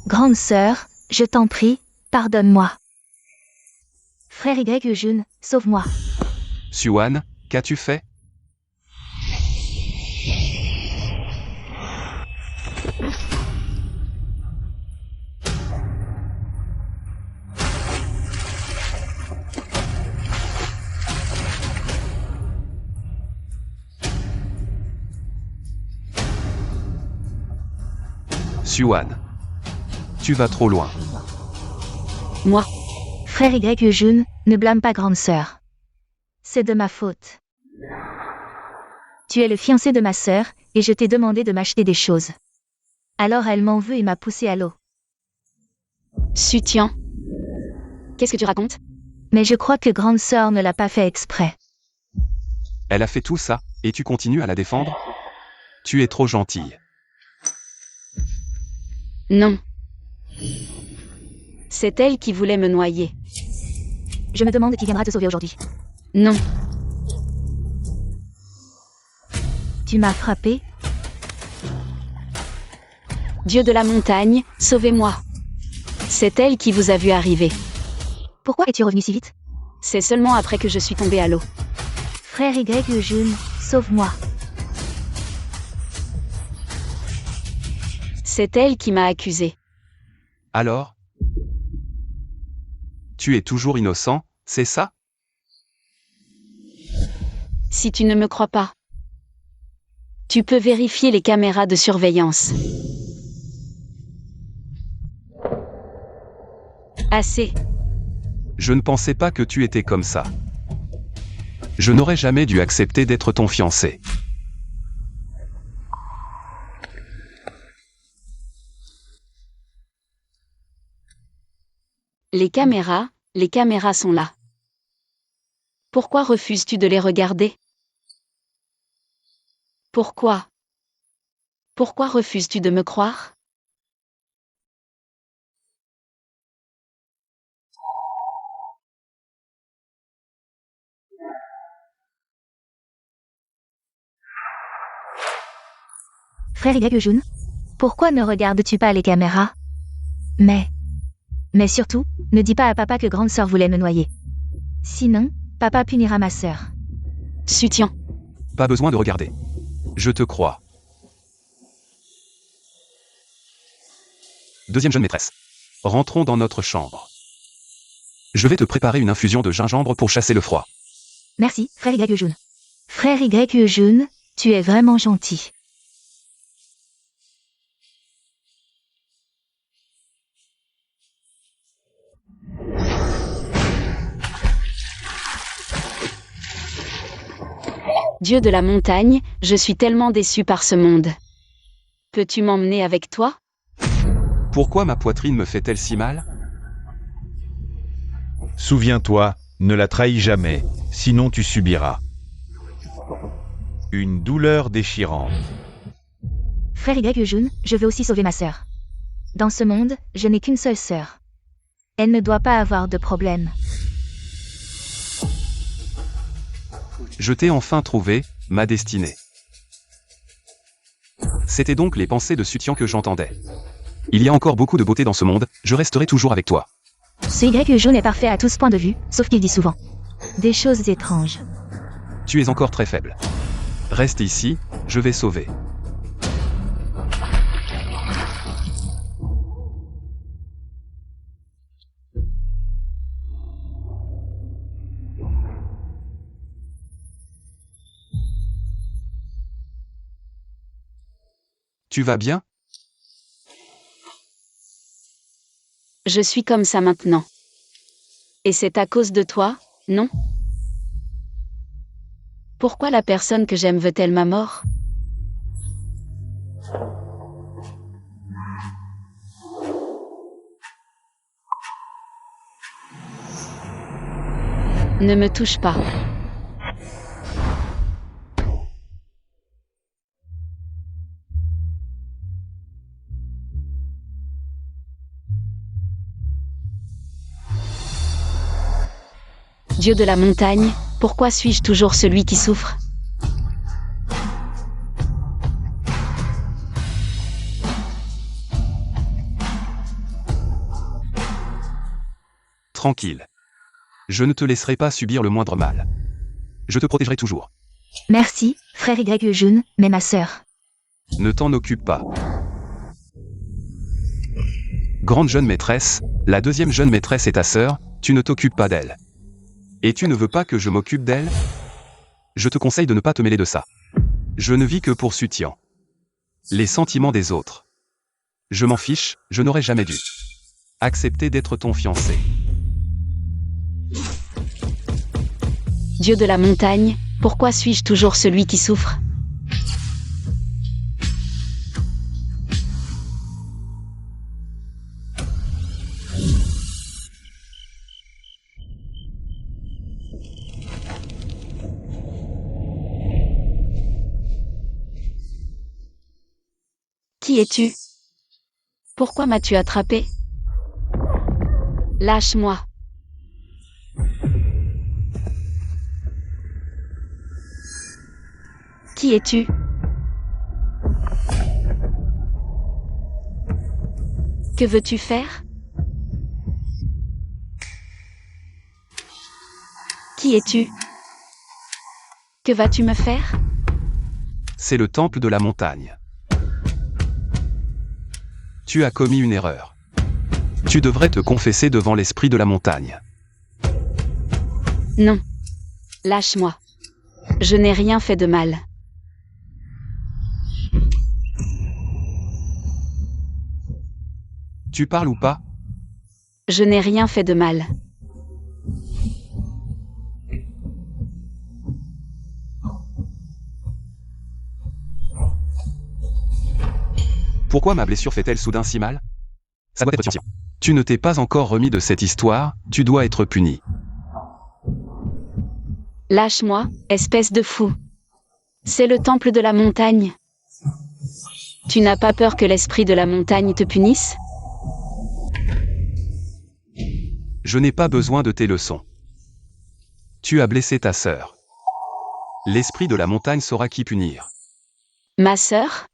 Grande sœur, je t'en prie, pardonne-moi. Frère Y Eugène, sauve-moi. Suan, qu'as-tu fait? Suan, tu vas trop loin. Moi, Frère Y Eugène, ne blâme pas grande sœur. C'est de ma faute. Tu es le fiancé de ma sœur, et je t'ai demandé de m'acheter des choses. Alors elle m'en veut et m'a poussé à l'eau. Sutian. Qu'est-ce que tu racontes? Mais je crois que grande sœur ne l'a pas fait exprès. Elle a fait tout ça, et tu continues à la défendre? Tu es trop gentille. Non. C'est elle qui voulait me noyer. Je me demande qui viendra te sauver aujourd'hui. Non. Tu m'as frappé? Dieu de la montagne, sauvez-moi. C'est elle qui vous a vu arriver. Pourquoi es-tu revenu si vite? C'est seulement après que je suis tombée à l'eau. Frère Y Eugène, sauve-moi. C'est elle qui m'a accusée. Alors? Tu es toujours innocent, c'est ça? Si tu ne me crois pas, tu peux vérifier les caméras de surveillance. Assez. Je ne pensais pas que tu étais comme ça. Je n'aurais jamais dû accepter d'être ton fiancé. Les caméras sont là. Pourquoi refuses-tu de les regarder? Pourquoi? Pourquoi refuses-tu de me croire? Frère Y Eugène, pourquoi ne regardes-tu pas les caméras? Mais surtout, ne dis pas à papa que grande sœur voulait me noyer. Sinon, papa punira ma sœur. Sutian. Pas besoin de regarder. Je te crois. Deuxième jeune maîtresse. Rentrons dans notre chambre. Je vais te préparer une infusion de gingembre pour chasser le froid. Merci, frère Y Eugène. Frère Y Eugène, tu es vraiment gentil. Dieu de la montagne, je suis tellement déçue par ce monde. Peux-tu m'emmener avec toi? Pourquoi ma poitrine me fait-elle si mal? Souviens-toi, ne la trahis jamais, sinon tu subiras une douleur déchirante. Frère Y Eugène, je veux aussi sauver ma sœur. Dans ce monde, je n'ai qu'une seule sœur. Elle ne doit pas avoir de problème. Je t'ai enfin trouvé, ma destinée. C'était donc les pensées de Sutian que j'entendais. Il y a encore beaucoup de beauté dans ce monde, je resterai toujours avec toi. Ce Y Eugène est parfait à tous points de vue, sauf qu'il dit souvent des choses étranges. Tu es encore très faible. Reste ici, je vais sauver. Tu vas bien? Je suis comme ça maintenant. Et c'est à cause de toi, non? Pourquoi la personne que j'aime veut-elle ma mort? Ne me touche pas. Dieu de la montagne, pourquoi suis-je toujours celui qui souffre? tranquille. Je ne te laisserai pas subir le moindre mal. Je te protégerai toujours. Merci, frère Y, mais ma sœur. Ne t'en occupe pas. Grande jeune maîtresse, la deuxième jeune maîtresse est ta sœur, tu ne t'occupes pas d'elle. Et tu ne veux pas que je m'occupe d'elle? Je te conseille de ne pas te mêler de ça. Je ne vis que pour Sutian. Les sentiments des autres. Je m'en fiche, je n'aurais jamais dû accepter d'être ton fiancé. Dieu de la montagne, pourquoi suis-je toujours celui qui souffre? Qui es-tu? Pourquoi m'as-tu attrapé? Lâche-moi. Qui es-tu? Que veux-tu faire? Qui es-tu? Que vas-tu me faire? C'est le temple de la montagne. Tu as commis une erreur. Tu devrais te confesser devant l'esprit de la montagne. Non. Lâche-moi. Je n'ai rien fait de mal. Tu parles ou pas? Je n'ai rien fait de mal. Pourquoi ma blessure fait-elle soudain si mal? Ça doit être Tian. Tu ne t'es pas encore remis de cette histoire, tu dois être puni. Lâche-moi, espèce de fou. C'est le temple de la montagne. Tu n'as pas peur que l'esprit de la montagne te punisse? Je n'ai pas besoin de tes leçons. Tu as blessé ta sœur. L'esprit de la montagne saura qui punir. Ma sœur?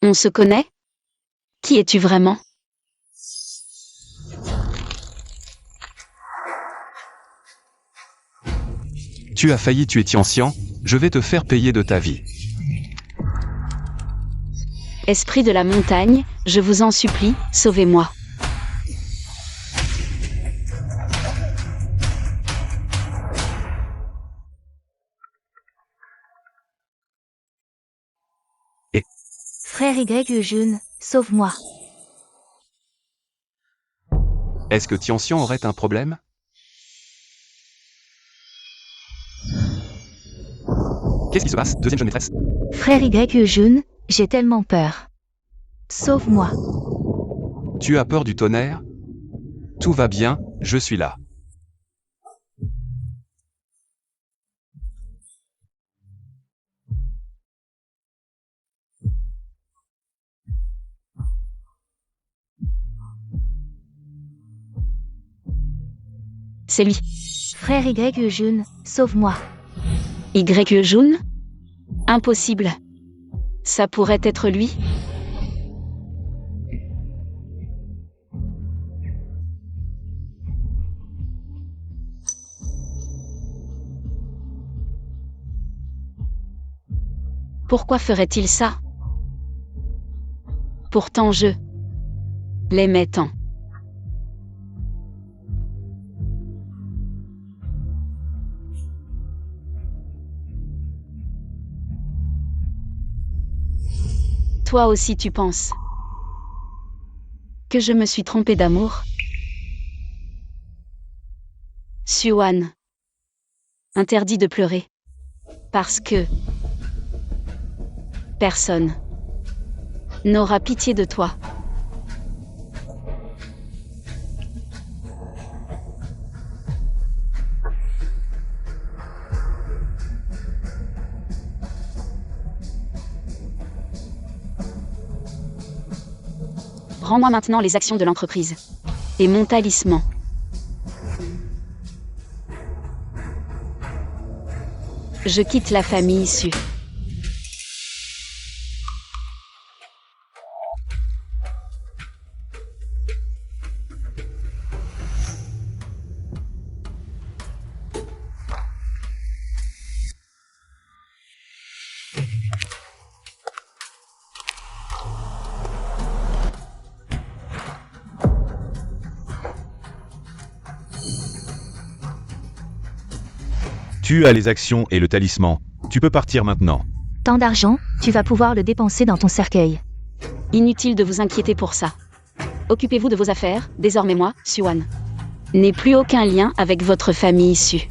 On se connaît? Qui es-tu vraiment? Tu as failli tuer Tianxian, je vais te faire payer de ta vie. Esprit de la montagne, je vous en supplie, sauvez-moi. Frère Y, sauve-moi. Est-ce que Tianxian aurait un problème? Qu'est-ce qui se passe, deuxième jeune maîtresse? Frère Y, j'ai tellement peur. Sauve-moi. Tu as peur du tonnerre? Tout va bien, je suis là. C'est lui. Frère Y, sauve-moi. Y. Impossible. Ça pourrait être lui? Pourquoi ferait-il ça? Pourtant je l'aimais tant. Toi aussi tu penses que je me suis trompée d'amour? Suan. Interdit de pleurer. Parce que personne n'aura pitié de toi. Rends-moi maintenant les actions de l'entreprise. Et mon talisman. Je quitte la famille issue. Tu as les actions et le talisman. Tu peux partir maintenant. Tant d'argent, tu vas pouvoir le dépenser dans ton cercueil. Inutile de vous inquiéter pour ça. Occupez-vous de vos affaires, désormais moi, Siwan, n'ai plus aucun lien avec votre famille issue.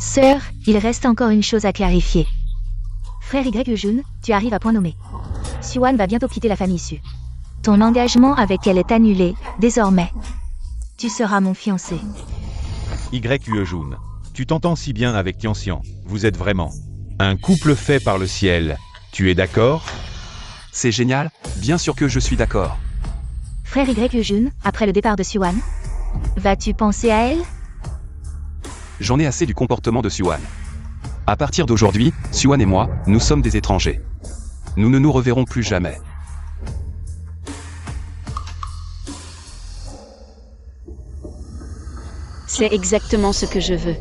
Sœur, il reste encore une chose à clarifier. Frère Y Jun, tu arrives à point nommé. Siwan va bientôt quitter la famille issue. Ton engagement avec elle est annulé, désormais. Tu seras mon fiancé. Jun. Tu t'entends si bien avec Tianxian. Vous êtes vraiment un couple fait par le ciel. Tu es d'accord? C'est génial, bien sûr que je suis d'accord. Frère Y Jun, après le départ de Siwan, vas-tu penser à elle? J'en ai assez du comportement de Siwan. À partir d'aujourd'hui, Siwan et moi, nous sommes des étrangers. Nous ne nous reverrons plus jamais. C'est exactement ce que je veux.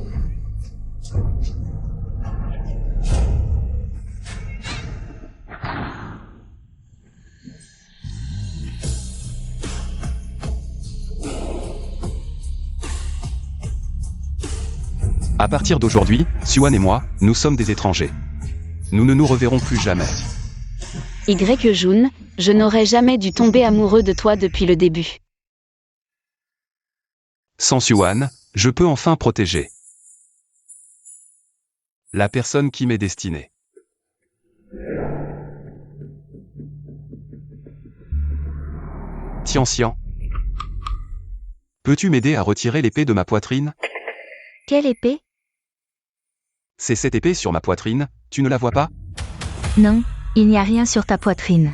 À partir d'aujourd'hui, Siwan et moi, nous sommes des étrangers. Nous ne nous reverrons plus jamais. Jun, je n'aurais jamais dû tomber amoureux de toi depuis le début. Sans Siwan, je peux enfin protéger la personne qui m'est destinée. Tianxian, peux-tu m'aider à retirer l'épée de ma poitrine? Quelle épée? C'est cette épée sur ma poitrine, tu ne la vois pas? Non, il n'y a rien sur ta poitrine.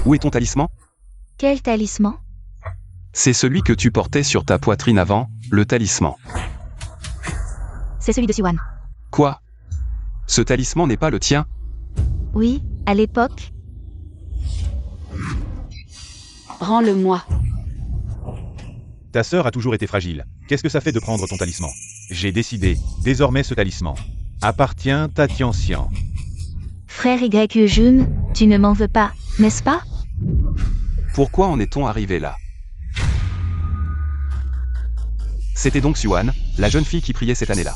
Où est ton talisman? Quel talisman? C'est celui que tu portais sur ta poitrine avant, le talisman. C'est celui de Siwan. Quoi? Ce talisman n'est pas le tien? Oui, à l'époque. Rends-le-moi. Ta sœur a toujours été fragile. Qu'est-ce que ça fait de prendre ton talisman? J'ai décidé. Désormais ce talisman appartient à Tianxian. Frère Y Jun, tu ne m'en veux pas, n'est-ce pas? Pourquoi en est-on arrivé là? C'était donc Siwan, la jeune fille qui priait cette année-là.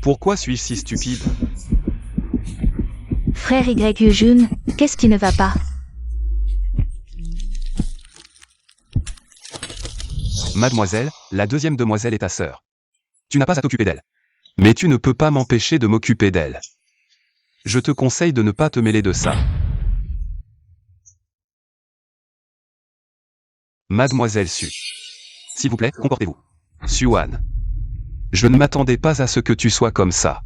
Pourquoi suis-je si stupide? Frère Y Jun, qu'est-ce qui ne va pas? Mademoiselle, la deuxième demoiselle est ta sœur. Tu n'as pas à t'occuper d'elle. Mais tu ne peux pas m'empêcher de m'occuper d'elle. Je te conseille de ne pas te mêler de ça. Mademoiselle Su. S'il vous plaît, comportez-vous. Siwan. Je ne m'attendais pas à ce que tu sois comme ça.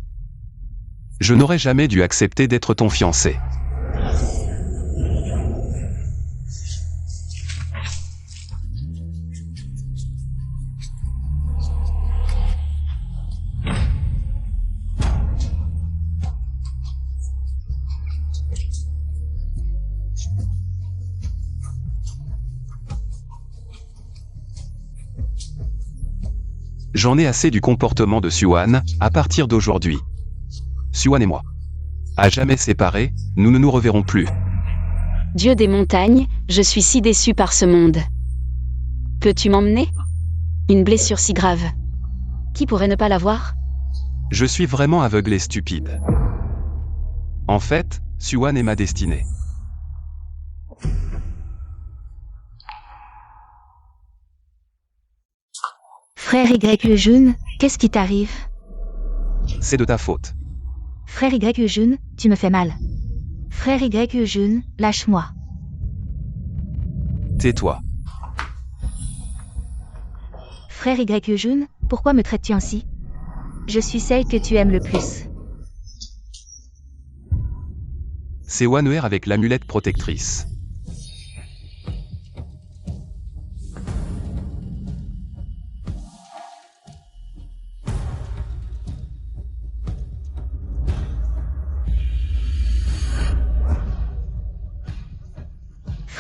Je n'aurais jamais dû accepter d'être ton fiancé. J'en ai assez du comportement de Siwan, à partir d'aujourd'hui. Siwan et moi. À jamais séparés, nous ne nous reverrons plus. Dieu des montagnes, je suis si déçu par ce monde. Peux-tu m'emmener? Une blessure si grave. Qui pourrait ne pas l'avoir? Je suis vraiment aveugle et stupide. En fait, Siwan est ma destinée. Frère Y Jun, qu'est-ce qui t'arrive? C'est de ta faute. Frère Y Jun, tu me fais mal. Frère Y Jun, lâche-moi. Tais-toi. Frère Y Jun, pourquoi me traites-tu ainsi? Je suis celle que tu aimes le plus. C'est Wanuer avec l'amulette protectrice.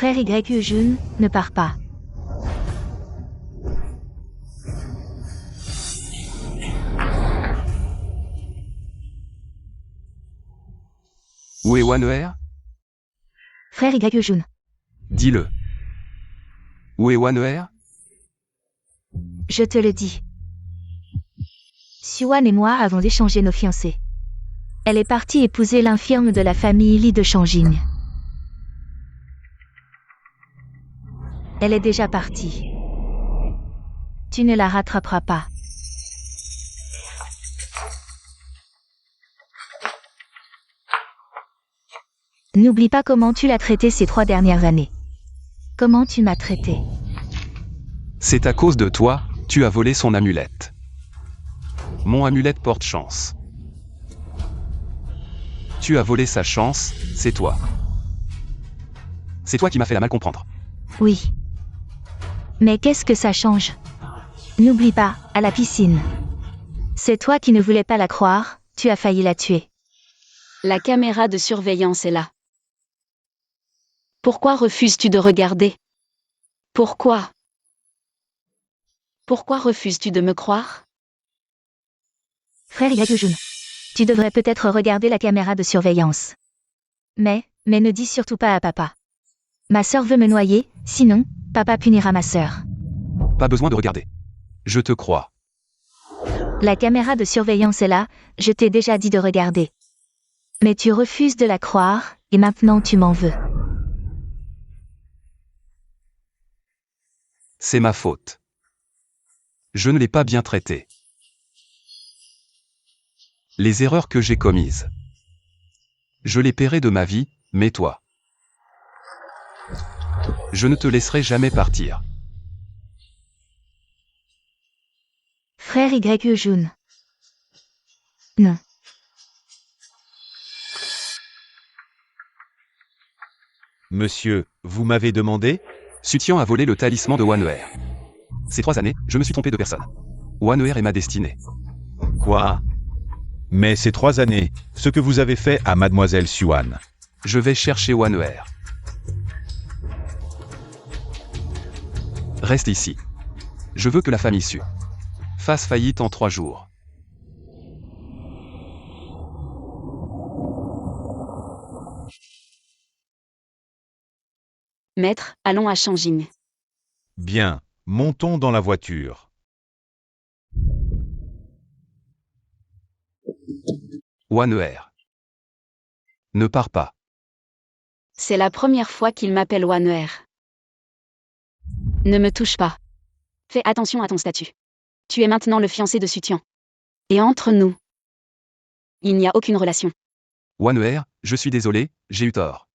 Frère YU, ne pars pas. Où est Waner? Frère YU, Dis-le. Où est Waner? je te le dis. Suan et moi avons échangé nos fiancés. Elle est partie épouser l'infirme de la famille Li de Changjing. Elle est déjà partie. Tu ne la rattraperas pas. N'oublie pas comment tu l'as traité ces 3 dernières années. Comment tu m'as traité. C'est à cause de toi, tu as volé son amulette. Mon amulette porte chance. Tu as volé sa chance, c'est toi. C'est toi qui m'as fait la mal comprendre. Oui. Mais qu'est-ce que ça change? N'oublie pas, à la piscine. C'est toi qui ne voulais pas la croire, tu as failli la tuer. La caméra de surveillance est là. Pourquoi refuses-tu de regarder? Pourquoi? Pourquoi refuses-tu de me croire? Frère Yagujun, tu devrais peut-être regarder la caméra de surveillance. Mais ne dis surtout pas à papa. Ma sœur veut me noyer, sinon, papa punira ma sœur. Pas besoin de regarder. Je te crois. La caméra de surveillance est là, je t'ai déjà dit de regarder. Mais tu refuses de la croire, et maintenant tu m'en veux. C'est ma faute. Je ne l'ai pas bien traité. Les erreurs que j'ai commises. Je les paierai de ma vie, mais toi. Je ne te laisserai jamais partir. Frère YU. Non. Monsieur, vous m'avez demandé? Sutian a volé le talisman de Waner. Ces 3 années, je me suis trompé de personne. Waner est ma destinée. Quoi? Mais ces 3 années, ce que vous avez fait à Mademoiselle Suan. Je vais chercher Waner. Reste ici. Je veux que la famille Su fasse faillite en 3 jours. Maître, allons à Changjing. Bien, montons dans la voiture. Waner. Ne pars pas. C'est la première fois qu'il m'appelle Waner. Ne me touche pas. Fais attention à ton statut. Tu es maintenant le fiancé de Sutian. Et entre nous, il n'y a aucune relation. Waner, je suis désolé, j'ai eu tort.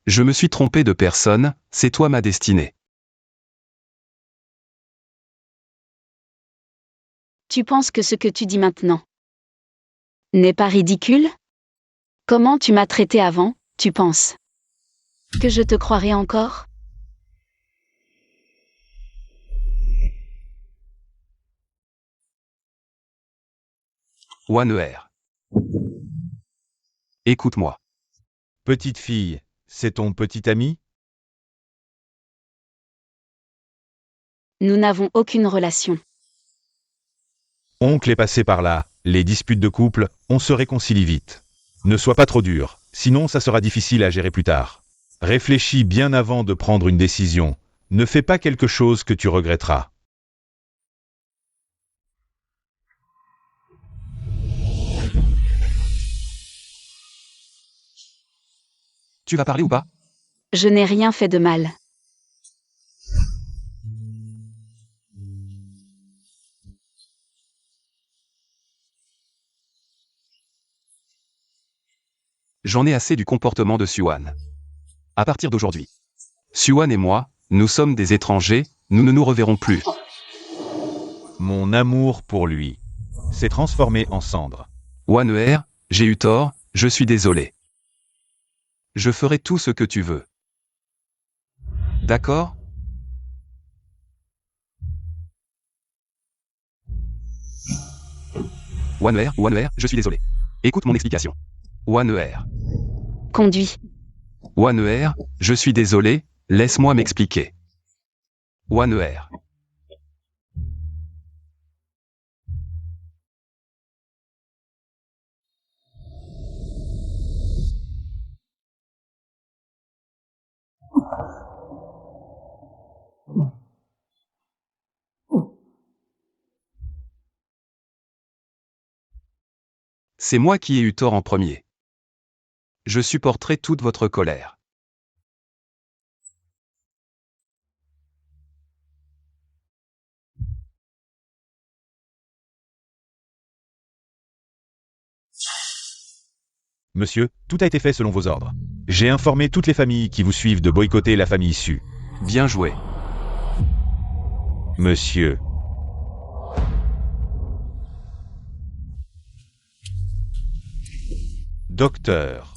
Je me suis trompé de personne, c'est toi ma destinée. Tu penses que ce que tu dis maintenant n'est pas ridicule? Comment tu m'as traité avant, tu penses que je te croirais encore? Waner. Écoute-moi. Petite fille, c'est ton petit ami? Nous n'avons aucune relation. Oncle est passé par là, les disputes de couple, on se réconcilie vite. Ne sois pas trop dur, sinon ça sera difficile à gérer plus tard. Réfléchis bien avant de prendre une décision. Ne fais pas quelque chose que tu regretteras. Tu vas parler ou pas? Je n'ai rien fait de mal. J'en ai assez du comportement de Suan. À partir d'aujourd'hui, Suan et moi, nous sommes des étrangers, nous ne nous reverrons plus. Mon amour pour lui s'est transformé en cendre. Waner, j'ai eu tort, je suis désolé. Je ferai tout ce que tu veux. D'accord? Waner, je suis désolé. Écoute mon explication. Waner. Conduis. Waner, je suis désolé, Laisse-moi m'expliquer. Waner. C'est moi qui ai eu tort en premier. Je supporterai toute votre colère. Monsieur, tout a été fait selon vos ordres. J'ai informé toutes les familles qui vous suivent de boycotter la famille Su. Bien joué. Monsieur. Docteur.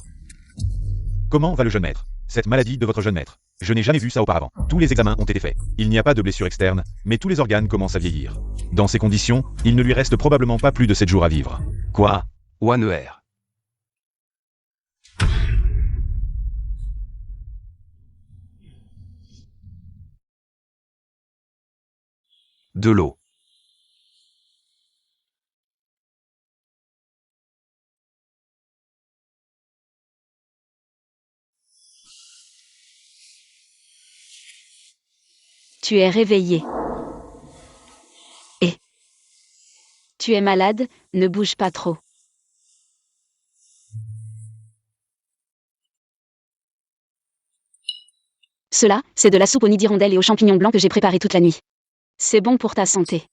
Comment va le jeune maître? Cette maladie de votre jeune maître. Je n'ai jamais vu ça auparavant. Tous les examens ont été faits. Il n'y a pas de blessure externe, mais tous les organes commencent à vieillir. Dans ces conditions, il ne lui reste probablement pas plus de 7 jours à vivre. Quoi? Waner. De l'eau. Tu es réveillé. Et tu es malade, ne bouge pas trop. Cela, c'est de la soupe aux nids d'hirondelles et aux champignons blancs que j'ai préparée toute la nuit. C'est bon pour ta santé.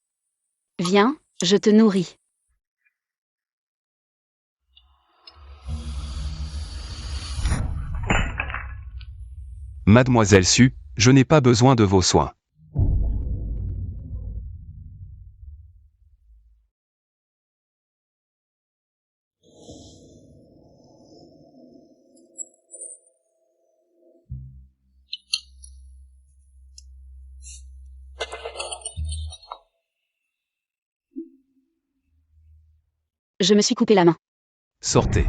Viens, je te nourris. Mademoiselle Su, je n'ai pas besoin de vos soins. Je me suis coupé la main. Sortez.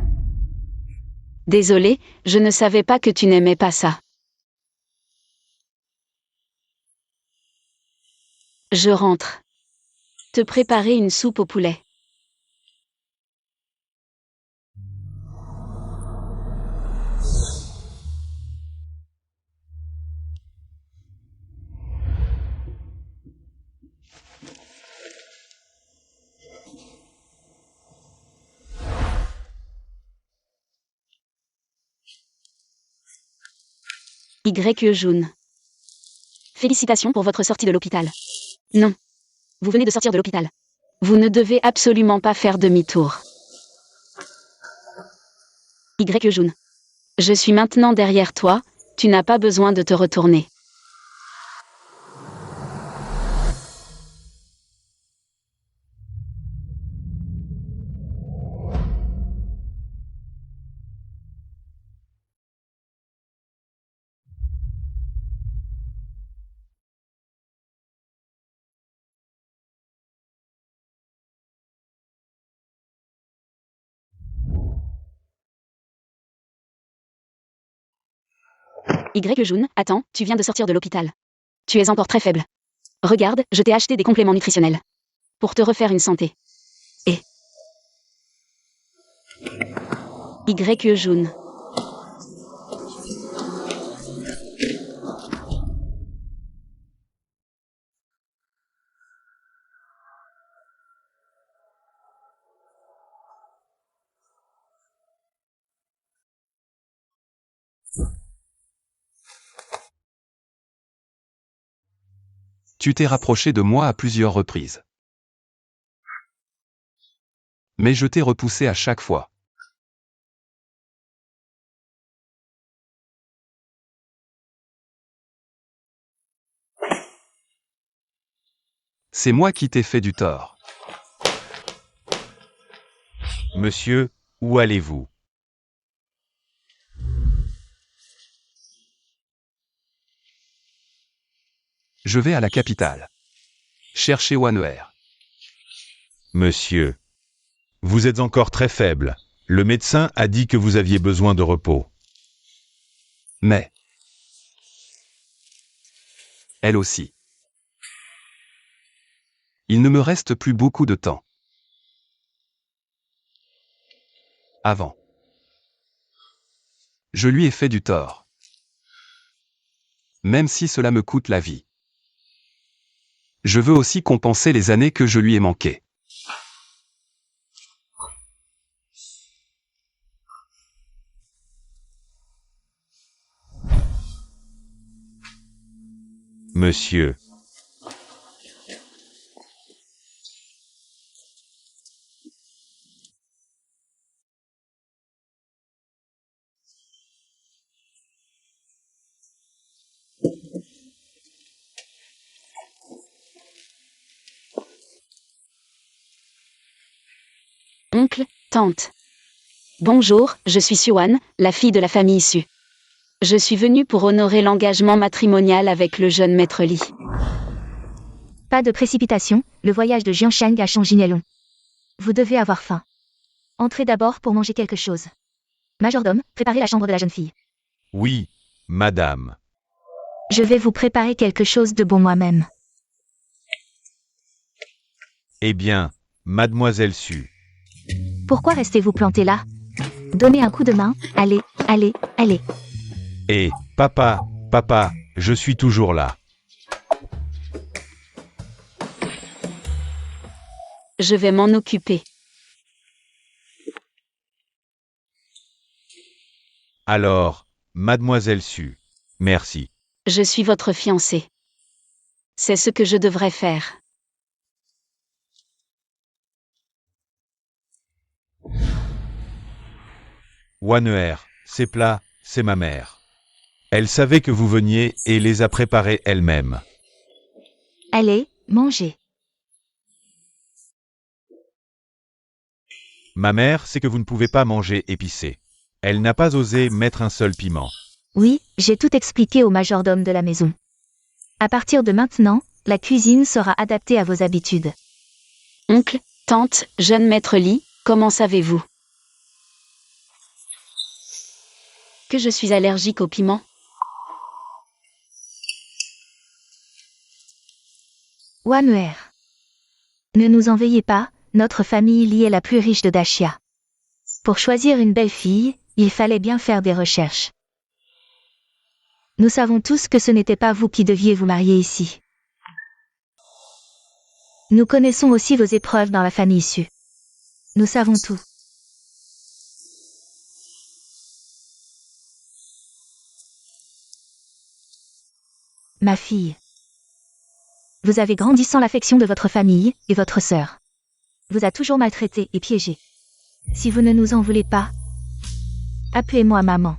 Désolé, je ne savais pas que tu n'aimais pas ça. Je rentre. Te préparer une soupe au poulet. Y. Félicitations pour votre sortie de l'hôpital. Non. Vous venez de sortir de l'hôpital. Vous ne devez absolument pas faire demi-tour. Y. Je suis maintenant derrière toi, tu n'as pas besoin de te retourner. Y. Attends, tu viens de sortir de l'hôpital. Tu es encore très faible. Regarde, je t'ai acheté des compléments nutritionnels. Pour te refaire une santé. Et Y. Tu t'es rapproché de moi à plusieurs reprises. Mais je t'ai repoussé à chaque fois. C'est moi qui t'ai fait du tort. Monsieur, où allez-vous? Je vais à la capitale. Chercher Waner. Monsieur. Vous êtes encore très faible. Le médecin a dit que vous aviez besoin de repos. Mais elle aussi. Il ne me reste plus beaucoup de temps. Avant. Je lui ai fait du tort. Même si cela me coûte la vie. Je veux aussi compenser les années que je lui ai manquées. Monsieur. Oncle, tante. Bonjour, je suis Siouan, la fille de la famille Su. Je suis venue pour honorer l'engagement matrimonial avec le jeune maître Li. Pas de précipitation, le voyage de Jiansheng à Chongqing est long. Vous devez avoir faim. Entrez d'abord pour manger quelque chose. Majordome, préparez la chambre de la jeune fille. Oui, madame. Je vais vous préparer quelque chose de bon moi-même. Eh bien, mademoiselle Su. Pourquoi restez-vous planté là? Donnez un coup de main, allez, allez, allez. Eh, papa, je suis toujours là. Je vais m'en occuper. Alors, mademoiselle Su. Merci. Je suis votre fiancée. C'est ce que je devrais faire. Waner, ces plats, c'est ma mère. Elle savait que vous veniez et les a préparés elle-même. Allez, mangez. Ma mère sait que vous ne pouvez pas manger épicé. Elle n'a pas osé mettre un seul piment. Oui, j'ai tout expliqué au majordome de la maison. À partir de maintenant, la cuisine sera adaptée à vos habitudes. Oncle, tante, jeune maître Li, comment savez-vous que je suis allergique au piment? Wanuer. Ne nous en veuillez pas, notre famille Li est la plus riche de Daxia. Pour choisir une belle fille, il fallait bien faire des recherches. Nous savons tous que ce n'était pas vous qui deviez vous marier ici. Nous connaissons aussi vos épreuves dans la famille Su. Nous savons tout. Ma fille. Vous avez grandi sans l'affection de votre famille, et votre sœur vous a toujours maltraité et piégé. Si vous ne nous en voulez pas, appelez-moi maman.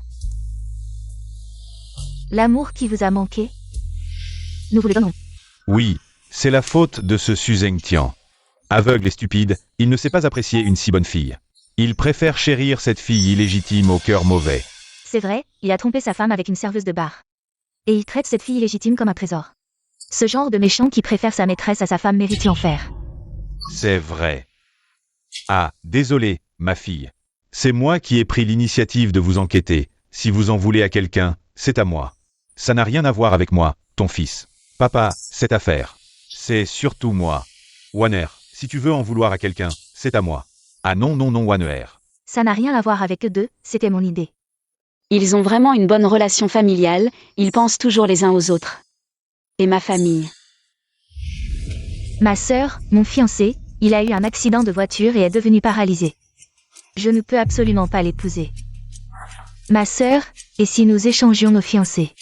L'amour qui vous a manqué, nous vous le donnons. Oui, c'est la faute de ce Su Zhengtian. Aveugle et stupide, il ne sait pas apprécier une si bonne fille. Il préfère chérir cette fille illégitime au cœur mauvais. C'est vrai, il a trompé sa femme avec une serveuse de bar. Et il traite cette fille illégitime comme un trésor. Ce genre de méchant qui préfère sa maîtresse à sa femme mérite l'enfer. C'est vrai. Ah, désolé, ma fille. C'est moi qui ai pris l'initiative de vous enquêter. Si vous en voulez à quelqu'un, c'est à moi. Ça n'a rien à voir avec moi, ton fils. Papa, cette affaire. C'est surtout moi. Waner, si tu veux en vouloir à quelqu'un, c'est à moi. Ah non, Waner. Ça n'a rien à voir avec eux deux, c'était mon idée. Ils ont vraiment une bonne relation familiale, ils pensent toujours les uns aux autres. Et ma famille. Ma sœur, mon fiancé, il a eu un accident de voiture et est devenu paralysé. Je ne peux absolument pas l'épouser. Ma sœur, et si nous échangions nos fiancés?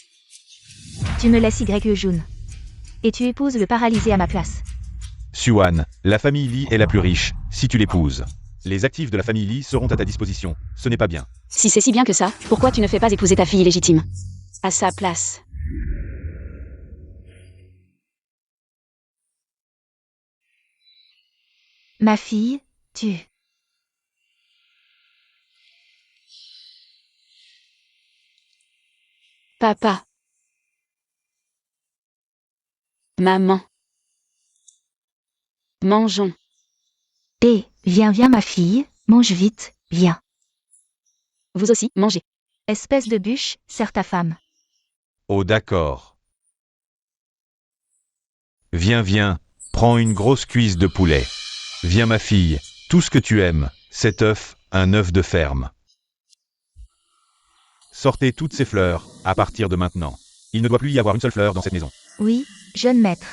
Tu me laisses Jun. Et tu épouses le paralysé à ma place. Siouan, la famille Li est la plus riche, si tu l'épouses. Les actifs de la famille Li seront à ta disposition. Ce n'est pas bien. Si c'est si bien que ça, pourquoi tu ne fais pas épouser ta fille illégitime à sa place? Ma fille, tu... Papa. Maman. Mangeons. Viens ma fille, mange vite, viens. Vous aussi, mangez. Espèce de bûche, serre ta femme. Oh d'accord. Viens, viens, prends une grosse cuisse de poulet. Viens ma fille, tout ce que tu aimes, cet œuf, un œuf de ferme. Sortez toutes ces fleurs, à partir de maintenant. Il ne doit plus y avoir une seule fleur dans cette maison. Oui, jeune maître.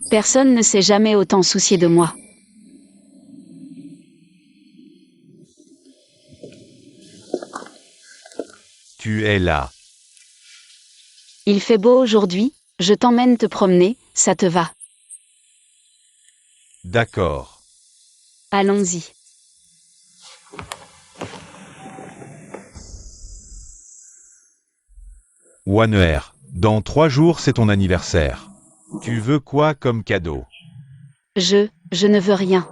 Personne ne s'est jamais autant soucié de moi. Tu es là. Il fait beau aujourd'hui, je t'emmène te promener, ça te va? D'accord. Allons-y. Wanuer, dans 3 jours c'est ton anniversaire. Tu veux quoi comme cadeau? Je ne veux rien.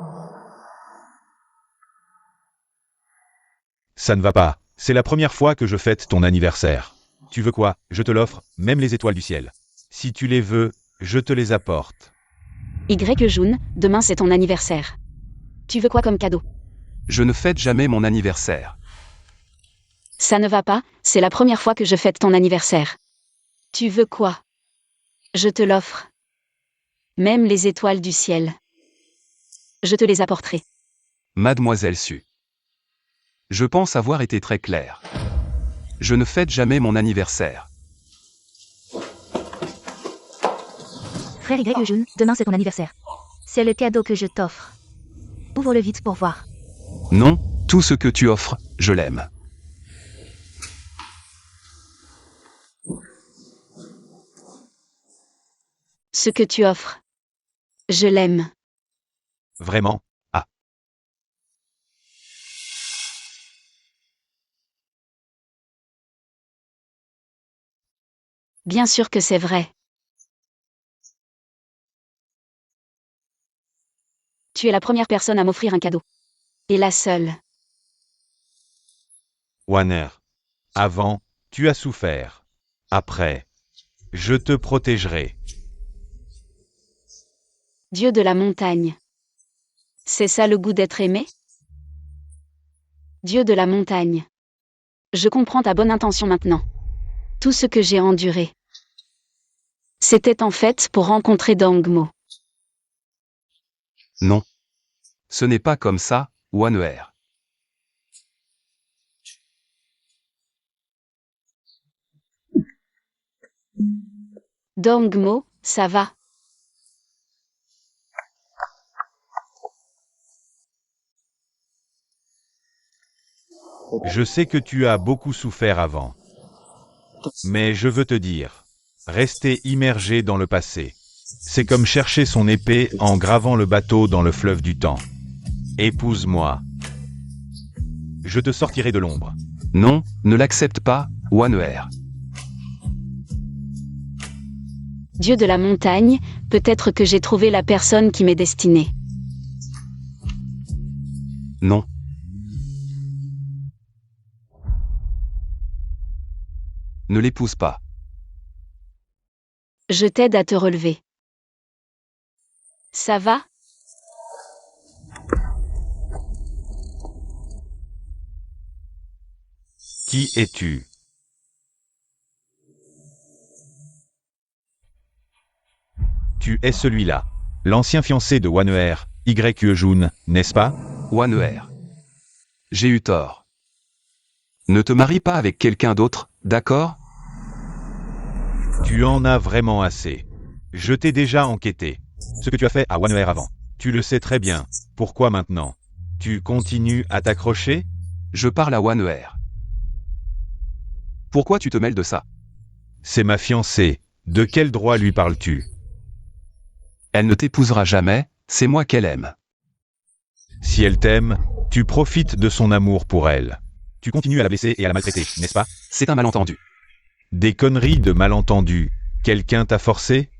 Ça ne va pas, c'est la première fois que je fête ton anniversaire. Tu veux quoi? Je te l'offre, même les étoiles du ciel. Si tu les veux, je te les apporte. Y-Jun, demain c'est ton anniversaire. Tu veux quoi comme cadeau? Je ne fête jamais mon anniversaire. Ça ne va pas, c'est la première fois que je fête ton anniversaire. Tu veux quoi? Je te l'offre. Même les étoiles du ciel. Je te les apporterai. Mademoiselle Su. Je pense avoir été très clair. Je ne fête jamais mon anniversaire. Frère Y-Jun, demain c'est ton anniversaire. C'est le cadeau que je t'offre. Ouvre-le vite pour voir. Non, tout ce que tu offres, je l'aime. Ce que tu offres. Je l'aime. Vraiment? Ah. Bien sûr que c'est vrai. Tu es la première personne à m'offrir un cadeau. Et la seule. Wanuer. Avant, tu as souffert. Après, je te protégerai. Dieu de la montagne. C'est ça le goût d'être aimé? Dieu de la montagne. Je comprends ta bonne intention maintenant. Tout ce que j'ai enduré. C'était en fait pour rencontrer Dangmo. Non. Ce n'est pas comme ça, Wanuer. Dangmo, ça va. Je sais que tu as beaucoup souffert avant. Mais je veux te dire, rester immergé dans le passé. C'est comme chercher son épée en gravant le bateau dans le fleuve du temps. Épouse-moi. Je te sortirai de l'ombre. Non, ne l'accepte pas, Wanuer. Dieu de la montagne, peut-être que j'ai trouvé la personne qui m'est destinée. Non. Ne l'épouse pas. Je t'aide à te relever. Ça va? Qui es-tu? Tu es celui-là, l'ancien fiancé de Wanuer, Y-Jun, n'est-ce pas? Wanuer. J'ai eu tort. Ne te marie pas avec quelqu'un d'autre, d'accord? Tu en as vraiment assez. Je t'ai déjà enquêté. Ce que tu as fait à Wanuer avant. Tu le sais très bien. Pourquoi maintenant? Tu continues à t'accrocher? Je parle à Wanuer. Pourquoi tu te mêles de ça? C'est ma fiancée. De quel droit lui parles-tu? Elle ne t'épousera jamais, c'est moi qu'elle aime. Si elle t'aime, tu profites de son amour pour elle. Tu continues à la blesser et à la maltraiter, n'est-ce pas? C'est un malentendu. Des conneries de malentendus. Quelqu'un t'a forcé?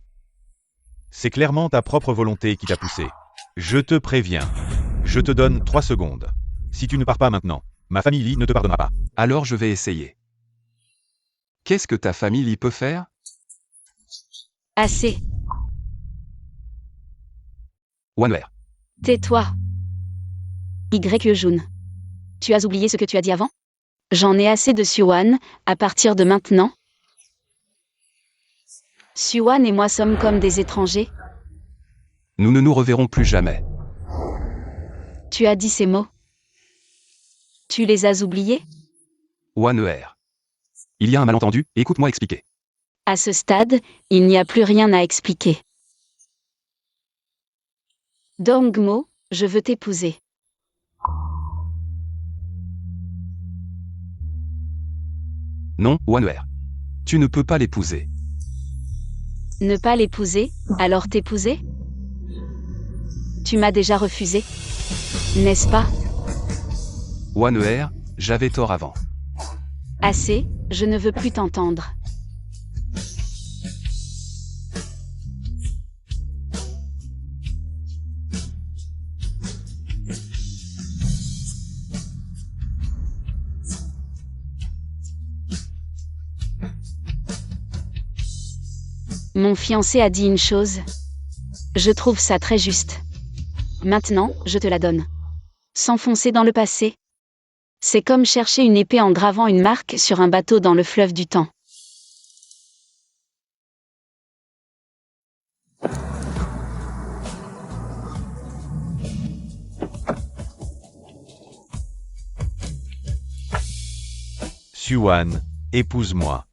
C'est clairement ta propre volonté qui t'a poussé. Je te préviens. Je te donne 3 secondes. Si tu ne pars pas maintenant, ma famille ne te pardonnera pas. Alors je vais essayer. Qu'est-ce que ta famille y peut faire? Assez. Wanwer. Tais-toi. Jun. Tu as oublié ce que tu as dit avant? J'en ai assez de Suwan, à partir de maintenant. Suwan et moi sommes comme des étrangers. Nous ne nous reverrons plus jamais. Tu as dit ces mots. Tu les as oubliés? Wanwer. Il y a un malentendu, écoute-moi expliquer. À ce stade, il n'y a plus rien à expliquer. Dongmo, je veux t'épouser. Non, Wanwer. Tu ne peux pas l'épouser. Ne pas l'épouser, alors t'épouser? Tu m'as déjà refusé, n'est-ce pas? Wanwer, j'avais tort avant. Assez, je ne veux plus t'entendre. Mon fiancé a dit une chose. Je trouve ça très juste. Maintenant, je te la donne. S'enfoncer dans le passé. C'est comme chercher une épée en gravant une marque sur un bateau dans le fleuve du temps. Suwan, épouse-moi.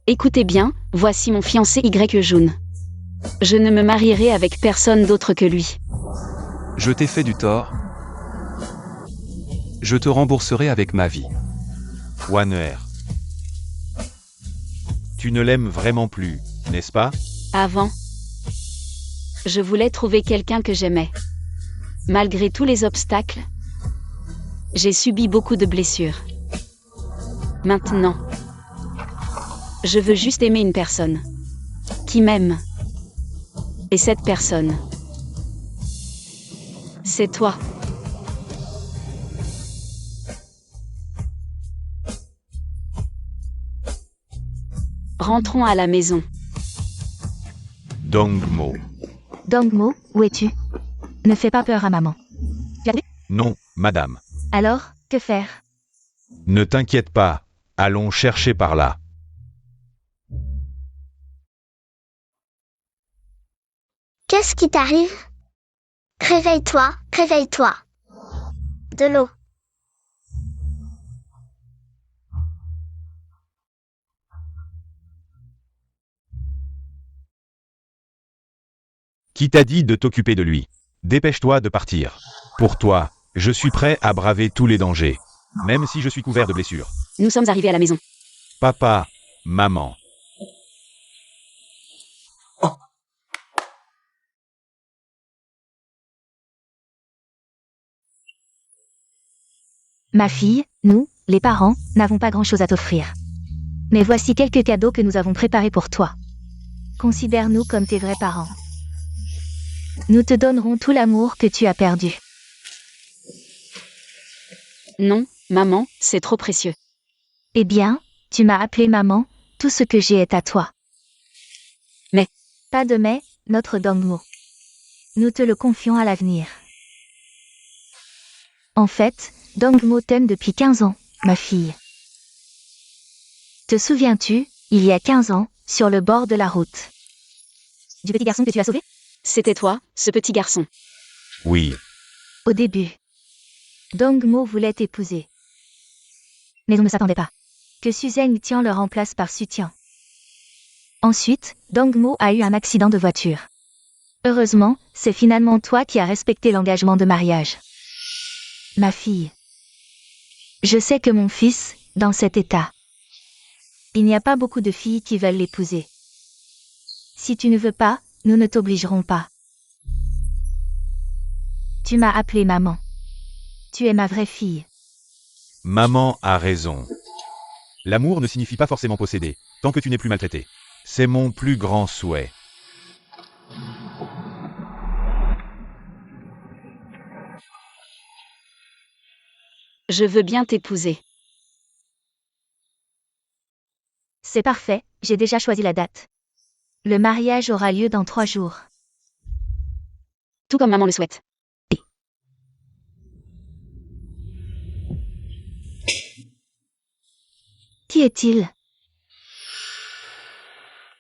Écoutez bien, voici mon fiancé Jun. Je ne me marierai avec personne d'autre que lui. Je t'ai fait du tort. Je te rembourserai avec ma vie. Wanwer. Tu ne l'aimes vraiment plus, n'est-ce pas? Avant, je voulais trouver quelqu'un que j'aimais. Malgré tous les obstacles, j'ai subi beaucoup de blessures. Maintenant, je veux juste aimer une personne qui m'aime. Et cette personne, c'est toi. Rentrons à la maison. Dongmo. Dongmo, où es-tu? Ne fais pas peur à maman. Non, madame. Alors, que faire? Ne t'inquiète pas. Allons chercher par là. Qu'est-ce qui t'arrive? Réveille-toi, réveille-toi. De l'eau. Qui t'a dit de t'occuper de lui? Dépêche-toi de partir. Pour toi, je suis prêt à braver tous les dangers, même si je suis couvert de blessures. Nous sommes arrivés à la maison. Papa, maman. Ma fille, nous, les parents, n'avons pas grand-chose à t'offrir. Mais voici quelques cadeaux que nous avons préparés pour toi. Considère-nous comme tes vrais parents. Nous te donnerons tout l'amour que tu as perdu. Non, maman, c'est trop précieux. Eh bien, tu m'as appelé maman, tout ce que j'ai est à toi. Mais. Pas de mais, notre Dongmo. Nous te le confions à l'avenir. En fait, Dongmo t'aime depuis 15 ans, ma fille. Te souviens-tu, il y a 15 ans, sur le bord de la route? Du petit garçon que tu as sauvé? C'était toi, ce petit garçon. Oui. Au début. Dongmo voulait t'épouser. Mais on ne s'attendait pas que Suzanne Tian le remplace par Sutian. Ensuite, Dongmo a eu un accident de voiture. Heureusement, c'est finalement toi qui as respecté l'engagement de mariage. Ma fille. Je sais que mon fils, dans cet état, il n'y a pas beaucoup de filles qui veulent l'épouser. Si tu ne veux pas, nous ne t'obligerons pas. Tu m'as appelé maman. Tu es ma vraie fille. Maman a raison. L'amour ne signifie pas forcément posséder, tant que tu n'es plus maltraité. C'est mon plus grand souhait. Je veux bien t'épouser. C'est parfait, j'ai déjà choisi la date. Le mariage aura lieu dans 3 jours. Tout comme maman le souhaite. Qui est-il?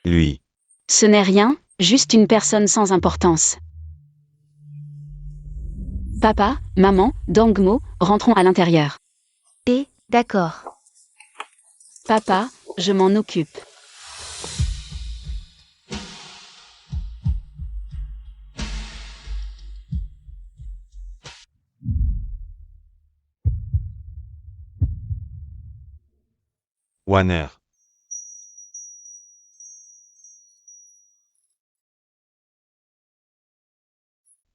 Lui. Ce n'est rien, juste une personne sans importance. Papa, maman, Dangmo, rentrons à l'intérieur. D'accord. Papa, je m'en occupe. Wanner.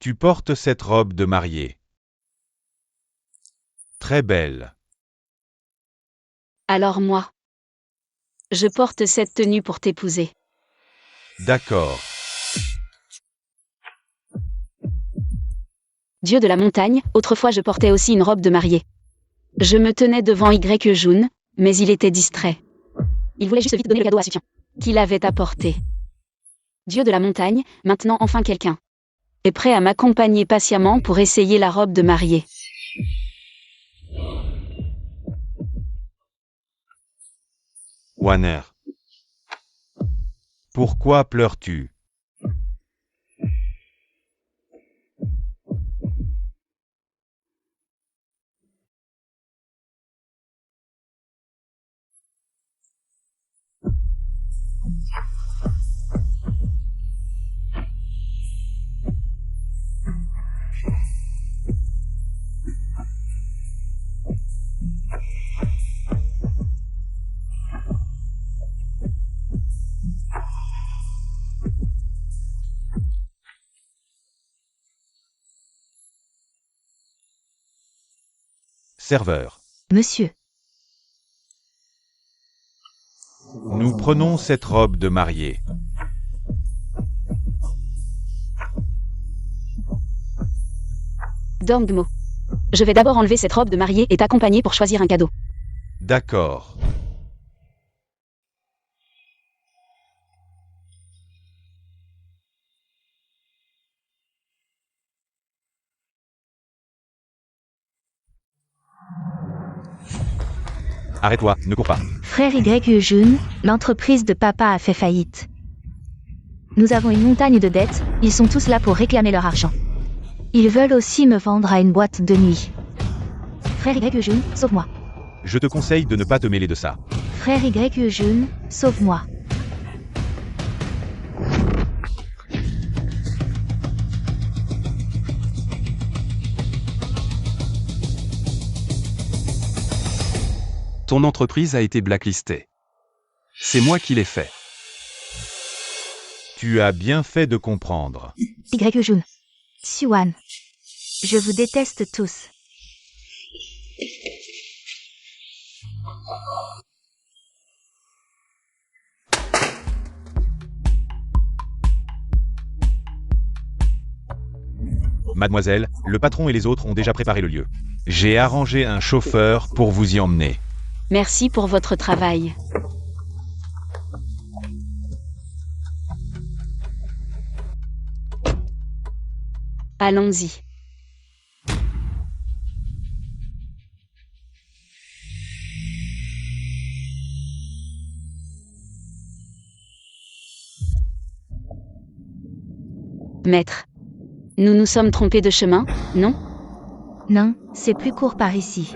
Tu portes cette robe de mariée. Très belle. Alors moi. Je porte cette tenue pour t'épouser. D'accord. Dieu de la montagne, autrefois je portais aussi une robe de mariée. Je me tenais devant Y-Jun, mais il était distrait. Il voulait juste vite donner le cadeau à Sufjan, qu'il avait apporté. Dieu de la montagne, maintenant enfin quelqu'un est prêt à m'accompagner patiemment pour essayer la robe de mariée. Wanner. Pourquoi pleures-tu? Serveur. Monsieur. Nous prenons cette robe de mariée. Dangmo. Je vais d'abord enlever cette robe de mariée et t'accompagner pour choisir un cadeau. D'accord. Arrête-toi, ne cours pas. Frère Y-Jun, l'entreprise de papa a fait faillite. Nous avons une montagne de dettes, ils sont tous là pour réclamer leur argent. Ils veulent aussi me vendre à une boîte de nuit. Frère Y-Jun, sauve-moi. Je te conseille de ne pas te mêler de ça. Frère Y-Jun, sauve-moi. Ton entreprise a été blacklistée. C'est moi qui l'ai fait. Tu as bien fait de comprendre. Y-Jun. Suan. Je vous déteste tous. Mademoiselle, le patron et les autres ont déjà préparé le lieu. J'ai arrangé un chauffeur pour vous y emmener. Merci pour votre travail. Allons-y. Maître. Nous nous sommes trompés de chemin, non? Non, c'est plus court par ici.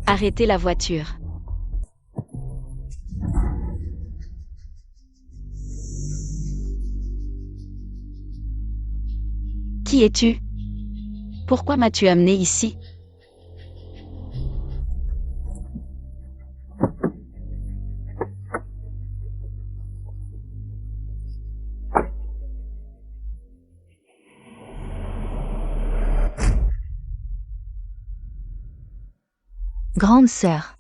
Arrêtez la voiture. Qui es-tu? Pourquoi m'as-tu amené ici? Grande sœur.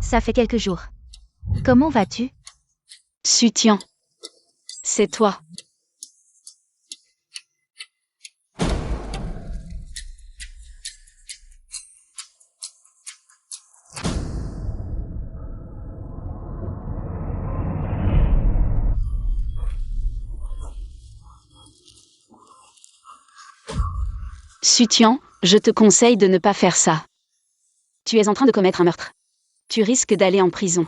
Ça fait quelques jours. Comment vas-tu? Sutian. C'est toi. Sutian, je te conseille de ne pas faire ça. Tu es en train de commettre un meurtre. Tu risques d'aller en prison.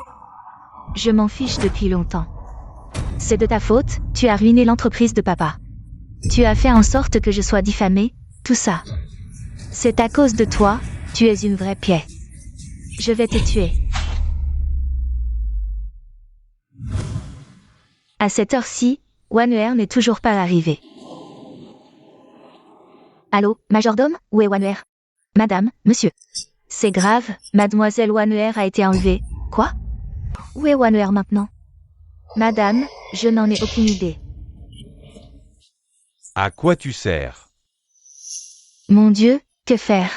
Je m'en fiche depuis longtemps. C'est de ta faute, tu as ruiné l'entreprise de papa. Tu as fait en sorte que je sois diffamée, tout ça. C'est à cause de toi, tu es une vraie pied. Je vais te tuer. À cette heure-ci, Wanuer n'est toujours pas arrivé. Allô, majordome, où est Wanuer? Madame, monsieur. C'est grave, mademoiselle Wanuer a été enlevée. Quoi? Où est Wanuer maintenant? Madame, je n'en ai aucune idée. À quoi tu sers? Mon Dieu, que faire?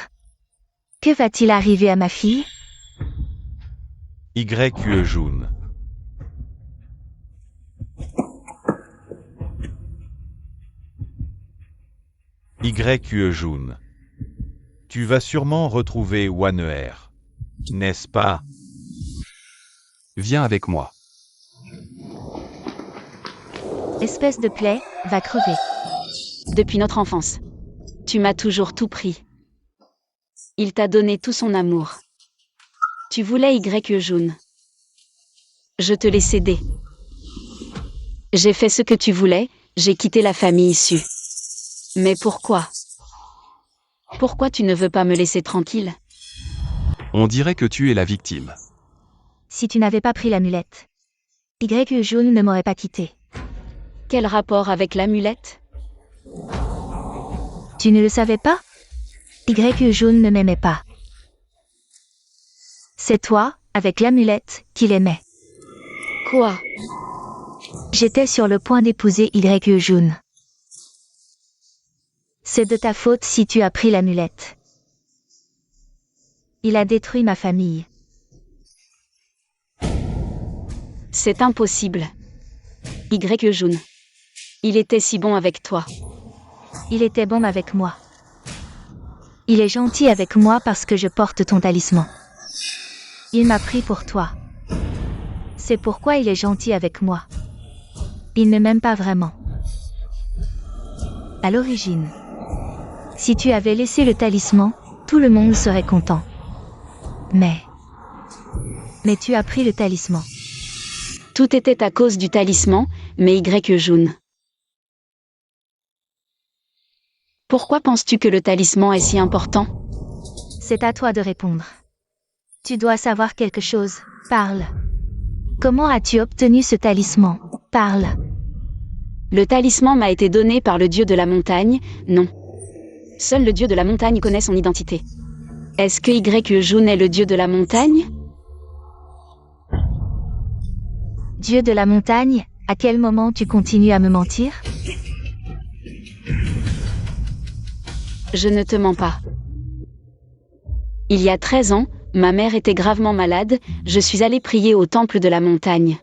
Que va-t-il arriver à ma fille? YQE Jun. YQE Jun. Tu vas sûrement retrouver Wanuer, n'est-ce pas? Viens avec moi. Espèce de plaie, va crever. Depuis notre enfance. Tu m'as toujours tout pris. Il t'a donné tout son amour. Tu voulais YQE Jun. Je te l'ai cédé. J'ai fait ce que tu voulais, j'ai quitté la famille issue. Mais pourquoi? Pourquoi tu ne veux pas me laisser tranquille? On dirait que tu es la victime. Si tu n'avais pas pris l'amulette, YQE Jun ne m'aurait pas quitté. Quel rapport avec l'amulette? Tu ne le savais pas? YQE Jun ne m'aimait pas. C'est toi, avec l'amulette, qu'il aimait. Quoi? J'étais sur le point d'épouser YQE Jun. C'est de ta faute si tu as pris l'amulette. Il a détruit ma famille. C'est impossible. YQE Jun. Il était si bon avec toi. Il était bon avec moi. Il est gentil avec moi parce que je porte ton talisman. Il m'a pris pour toi. C'est pourquoi il est gentil avec moi. Il ne m'aime pas vraiment. À l'origine, si tu avais laissé le talisman, tout le monde serait content. Mais tu as pris le talisman. Tout était à cause du talisman, mais YQE Jun. Pourquoi penses-tu que le talisman est si important? C'est à toi de répondre. Tu dois savoir quelque chose. Parle. Comment as-tu obtenu ce talisman? Parle. Le talisman m'a été donné par le dieu de la montagne, non. Seul le dieu de la montagne connaît son identité. Est-ce que YQE Jun est le dieu de la montagne? Dieu de la montagne, à quel moment tu continues à me mentir? Je ne te mens pas. Il y a 13 ans, ma mère était gravement malade, je suis allée prier au temple de la montagne.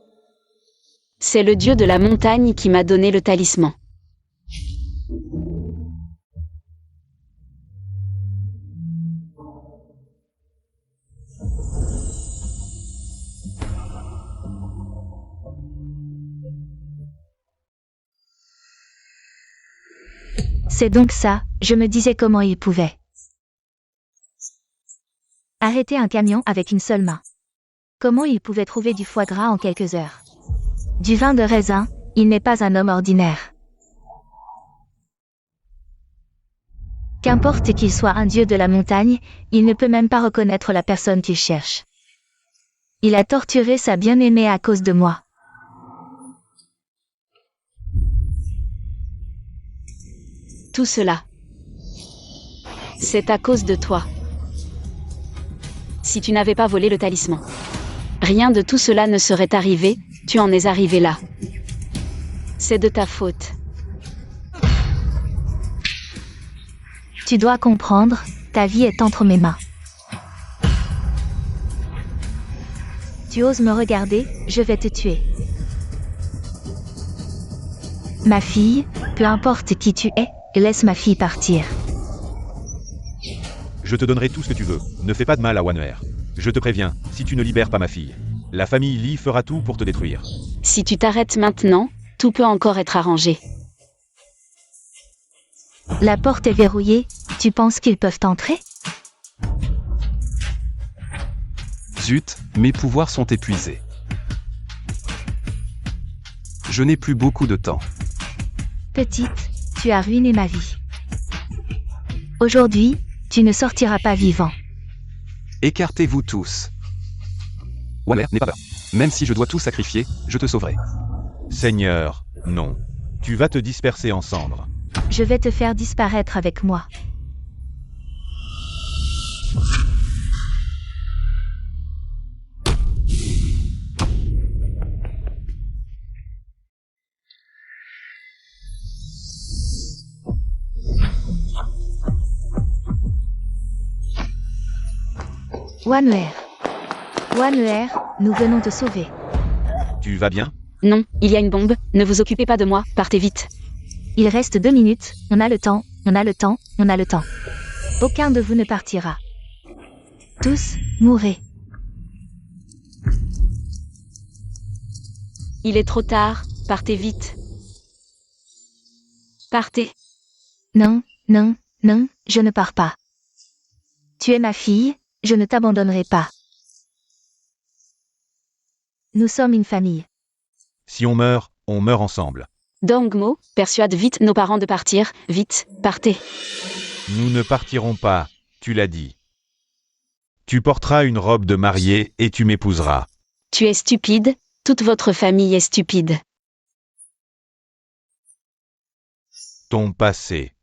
C'est le dieu de la montagne qui m'a donné le talisman. C'est donc ça, je me disais comment il pouvait arrêter un camion avec une seule main. Comment il pouvait trouver du foie gras en quelques heures. Du vin de raisin, il n'est pas un homme ordinaire. Qu'importe qu'il soit un dieu de la montagne, il ne peut même pas reconnaître la personne qu'il cherche. Il a torturé sa bien-aimée à cause de moi. Tout cela. C'est à cause de toi. Si tu n'avais pas volé le talisman, rien de tout cela ne serait arrivé, tu en es arrivé là. C'est de ta faute. Tu dois comprendre, ta vie est entre mes mains. Tu oses me regarder, je vais te tuer. Ma fille, peu importe qui tu es, laisse ma fille partir. Je te donnerai tout ce que tu veux. Ne fais pas de mal à Wanner. Je te préviens, si tu ne libères pas ma fille, la famille Lee fera tout pour te détruire. Si tu t'arrêtes maintenant, tout peut encore être arrangé. La porte est verrouillée, tu penses qu'ils peuvent entrer? Zut, mes pouvoirs sont épuisés. Je n'ai plus beaucoup de temps. Petite, tu as ruiné ma vie. Aujourd'hui, tu ne sortiras pas vivant. Écartez-vous tous. Wanner, n'aie pas peur. Même si je dois tout sacrifier, je te sauverai. Seigneur, non. Tu vas te disperser en cendres. Je vais te faire disparaître avec moi. Wanner. Wanner, nous venons te sauver. Tu vas bien? Non, il y a une bombe, ne vous occupez pas de moi, partez vite. Il reste 2 minutes, on a le temps, on a le temps, on a le temps. Aucun de vous ne partira. Tous, mourrez. Il est trop tard, partez vite. Partez. Non, non, non, je ne pars pas. Tu es ma fille, je ne t'abandonnerai pas. Nous sommes une famille. Si on meurt ensemble. Dongmo, persuade vite nos parents de partir, vite, partez. Nous ne partirons pas, tu l'as dit. Tu porteras une robe de mariée et tu m'épouseras. Tu es stupide, toute votre famille est stupide. Ton passé.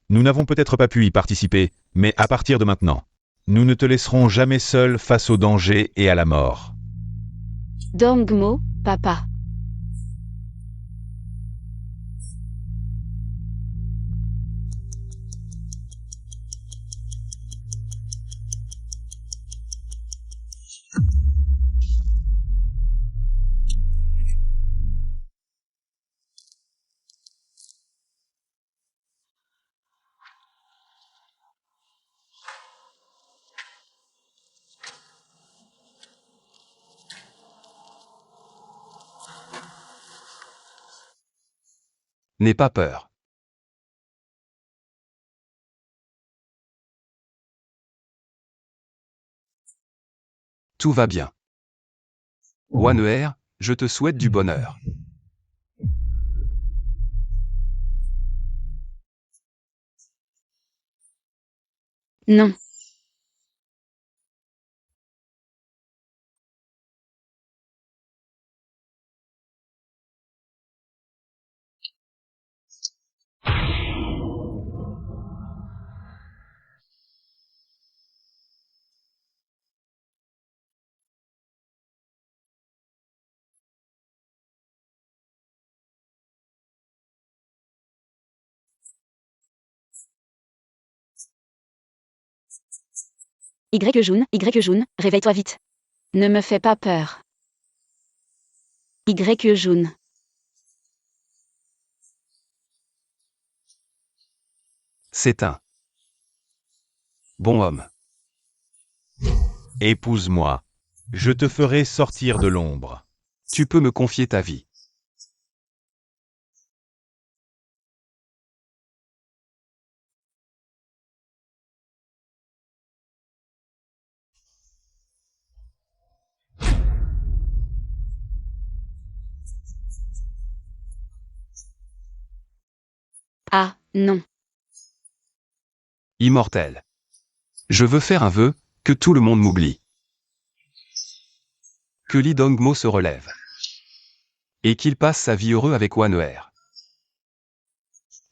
Nous n'avons peut-être pas pu y participer, mais à partir de maintenant, nous ne te laisserons jamais seul face au danger et à la mort. Dongmo, papa. N'aie pas peur. Tout va bien. Wanner, je te souhaite du bonheur. Non. Y réveille-toi vite. Ne me fais pas peur. Y. C'est un bon homme. Épouse-moi. Je te ferai sortir de l'ombre. Tu peux me confier ta vie. Ah, non. Immortel. Je veux faire un vœu, que tout le monde m'oublie. Que Lee Dongmo se relève. Et qu'il passe sa vie heureux avec Wanner.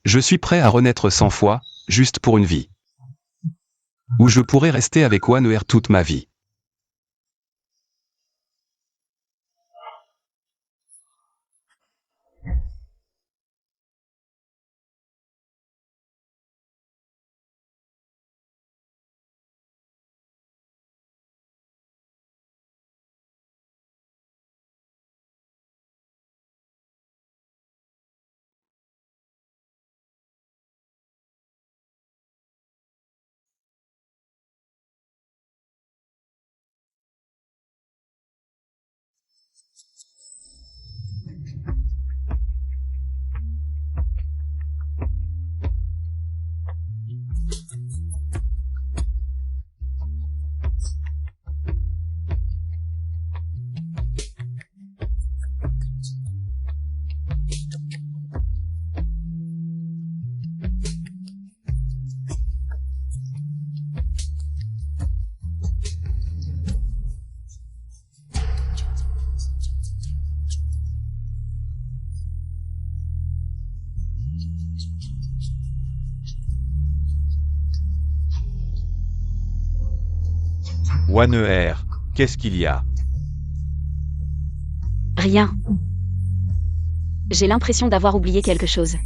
Je suis prêt à renaître 100 fois, juste pour une vie. Ou je pourrais rester avec Wanner toute ma vie. Waneher, qu'est-ce qu'il y a? Rien. J'ai l'impression d'avoir oublié quelque chose.